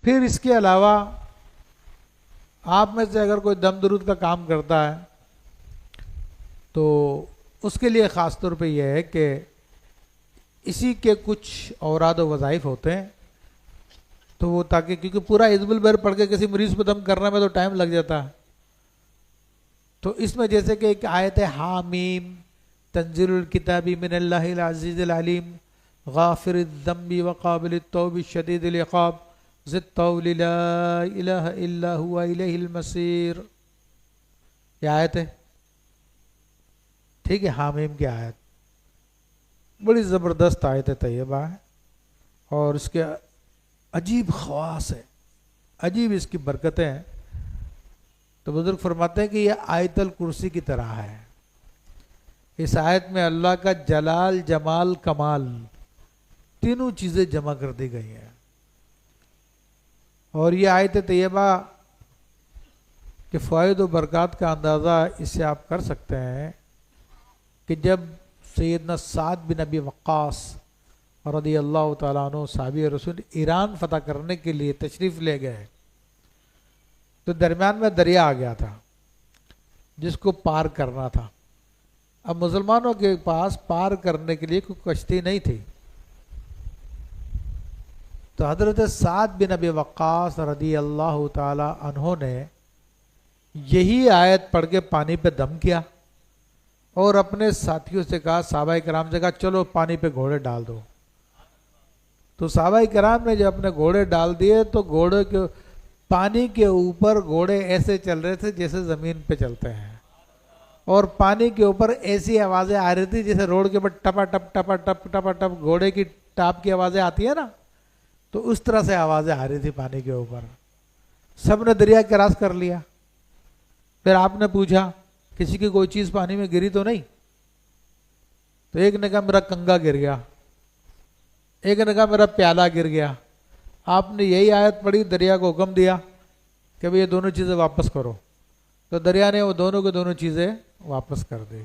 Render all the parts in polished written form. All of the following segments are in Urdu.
پھر اس کے علاوہ آپ میں سے اگر کوئی دم درود کا کام کرتا ہے تو اس کے لیے خاص طور پہ یہ ہے کہ اسی کے کچھ اوراد و وظائف ہوتے ہیں، تو وہ تاکہ کیونکہ پورا حزب البر پڑھ کے کسی مریض پہ دم کرنے میں تو ٹائم لگ جاتا ہے، تو اس میں جیسے کہ ایک آیت ہے حامیم تنزیل الکتاب من اللہ العزیز العلیم غافر الذنب وقابل التوب شدید العقاب ذی الطول لا الہ الا ہوا الیہ المصیر، یہ آیت ہے، ٹھیک ہے، حامیم کی آیت بڑی زبردست آیت طیبہ ہے، اور اس کے عجیب خواص ہے، عجیب اس کی برکتیں ہیں۔ تو بزرگ فرماتے ہیں کہ یہ آیت الکرسی کی طرح ہے، اس آیت میں اللہ کا جلال جمال کمال تینوں چیزیں جمع کر دی گئی ہیں، اور یہ آیت طیبہ کے فوائد و برکات کا اندازہ اس سے آپ کر سکتے ہیں کہ جب سیدنا سعد بن ابی وقاص رضی اللہ تعالیٰ عنہ صحابی رسول ایران فتح کرنے کے لیے تشریف لے گئے تو درمیان میں دریا آ گیا تھا جس کو پار کرنا تھا۔ اب مسلمانوں کے پاس پار کرنے کے لیے کوئی کشتی نہیں تھی، تو حضرت سعد بن ابی وقاص رضی اللہ تعالیٰ عنہ نے یہی آیت پڑھ کے پانی پہ دم کیا اور اپنے ساتھیوں سے کہا، صحابہ کرام سے کہا چلو پانی پہ گھوڑے ڈال دو۔ تو صحابہ کرام نے جب اپنے گھوڑے ڈال دیے تو گھوڑے کے پانی کے اوپر گھوڑے ایسے چل رہے تھے جیسے زمین پہ چلتے ہیں، اور پانی کے اوپر ایسی آوازیں آ رہی تھی جیسے روڈ کے اوپر ٹپا ٹپ ٹپا ٹپ ٹپا ٹپ گھوڑے کی ٹاپ کی آوازیں آتی ہیں نا، تو اس طرح سے آوازیں آ رہی تھی پانی کے اوپر۔ سب نے دریا کراس کر لیا۔ پھر آپ نے پوچھا کسی کی کوئی چیز پانی میں گری تو نہیں؟ تو ایک نے کہا میرا کنگا گر گیا، ایک نے کہا میرا پیالہ گر گیا۔ آپ نے یہی آیت پڑھی، دریا کو حکم دیا کہ یہ دونوں چیزیں واپس کرو، تو دریا نے وہ دونوں کو دونوں چیزیں واپس کر دی۔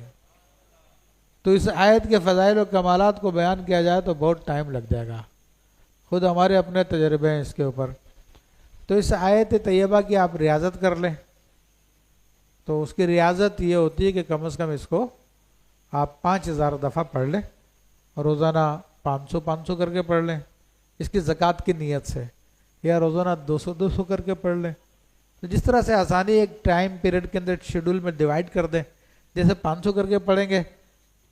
تو اس آیت کے فضائل و کمالات کو بیان کیا جائے تو بہت ٹائم لگ جائے گا، خود ہمارے اپنے تجربے ہیں اس کے اوپر۔ تو اس آیت طیبہ کی آپ ریاضت کر لیں، تو اس کی ریاضت یہ ہوتی ہے کہ کم از کم اس کو آپ 5000 دفعہ پڑھ لیں، اور روزانہ 500 کر کے پڑھ لیں اس کی زکوٰۃ کی نیت سے، یا روزانہ 200 کر کے پڑھ لیں۔ تو جس طرح سے آسانی ایک ٹائم پیریڈ کے اندر شیڈول میں ڈیوائڈ کر دیں، جیسے 500 کر کے پڑھیں گے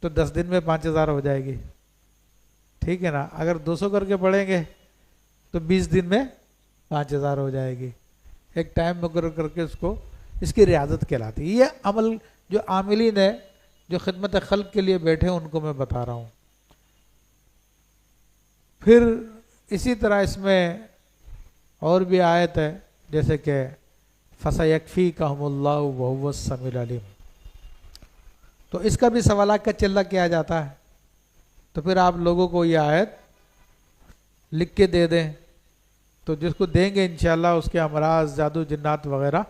تو 10 دن میں 5000 ہو جائے گی، ٹھیک ہے نا۔ اگر 200 کر کے پڑھیں گے تو 20 دن میں 5000 ہو جائے گی۔ ایک ٹائم مقرر کر کے اس کی ریاضت کہلاتی ہے۔ یہ عمل جو عاملین ہے، جو خدمت خلق کے لیے بیٹھے ان کو میں بتا رہا ہوں۔ پھر اسی طرح اس میں اور بھی آیت ہے، جیسے کہ فَسَيَكْفِيكَهُمُ اللَّهُ وَهُوَ السَّمِيعُ الْعَلِيمُ، تو اس کا بھی سوالات کا چلہ کیا جاتا ہے، تو پھر آپ لوگوں کو یہ آیت لکھ کے دے دیں، تو جس کو دیں گے انشاءاللہ اس کے امراض جادو جنات وغیرہ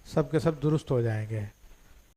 سب کے سب درست ہو جائیں گے۔